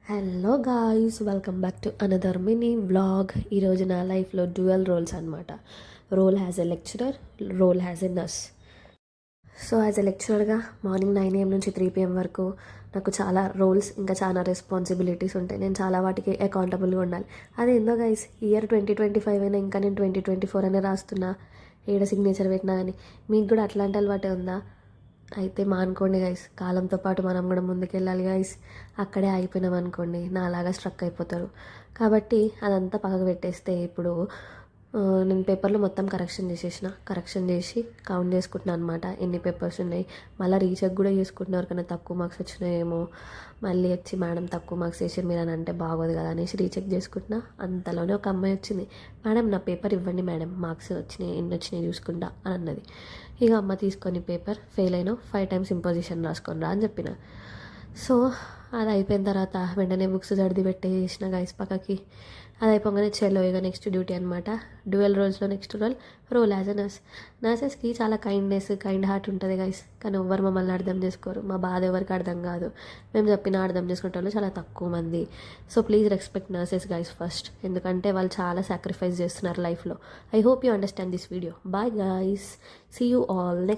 Hello guys, welcome back to another mini vlog. ఈరోజు నా లైఫ్లో డ్యూయల్ రోల్స్ అనమాట. Role as a lecturer, role as a nurse. So as a లెక్చరర్గా morning 9 AM నుంచి 3 PM వరకు నాకు చాలా రోల్స్, ఇంకా చాలా రెస్పాన్సిబిలిటీస్ ఉంటాయి. నేను చాలా వాటికి అకౌంటబుల్గా ఉండాలి. అదేందో గైస్, ఇయర్ 2025 అయినా ఇంకా నేను 2024 అనే రాస్తున్నా. ఏడ సిగ్నేచర్ పెట్టినా కానీ మీకు కూడా అట్లాంటి అలవాటే ఉందా? అయితే మానుకోండి గైస్, కాలంతో పాటు మనం కూడా ముందుకెళ్ళాలి గైస్. అక్కడే ఆగిపోయినాం అనుకోండి, నాలాగా స్ట్రక్ అయిపోతారు. కాబట్టి అదంతా పక్కకు పెట్టేస్తే ఇప్పుడు నేను పేపర్లో మొత్తం కరెక్షన్ చేసి కౌంట్ చేసుకుంటున్నాను అనమాట, ఎన్ని పేపర్స్ ఉన్నాయి. మళ్ళీ రీచెక్ కూడా చేసుకుంటున్నారు, కానీ తక్కువ మార్క్స్ వచ్చినాయేమో. మళ్ళీ వచ్చి మేడం తక్కువ మార్క్స్ వేసారు మీరు అని అంటే బాగోదు కదా అనేసి రీచెక్ చేసుకుంటున్నా. అంతలోనే ఒక అమ్మాయి వచ్చింది, మేడం నా పేపర్ ఇవ్వండి మేడం, మార్క్స్ వచ్చినాయి ఎన్ని వచ్చినాయి చూసుకుంటా అని అన్నది. ఇక అమ్మ తీసుకొని పేపర్, ఫెయిల్ అయినా 5 times ఇంపోజిషన్ రాసుకొని రా అని చెప్పిన. సో అది అయిపోయిన తర్వాత వెంటనే బుక్స్ జడిది పెట్టేసిన గైస్ పక్కకి. అది అయిపోగానే చెల్లో ఇక నెక్స్ట్ డ్యూటీ అనమాట. డ్యూయల్ రోల్స్లో next role as a nurse. నర్సెస్కి చాలా కైండ్ హార్ట్ ఉంటుంది గైస్, కానీ ఎవ్వరు మమ్మల్ని అర్థం చేసుకోరు. మా బాధ ఎవరికి అర్థం కాదు. మేము చెప్పినా అర్థం చేసుకునే వాళ్ళు చాలా తక్కువ మంది. So please respect nurses guys first, ఎందుకంటే వాళ్ళు చాలా సాక్రిఫైస్ చేస్తున్నారు లైఫ్లో. I hope you understand this video. Bye guys, see you all next.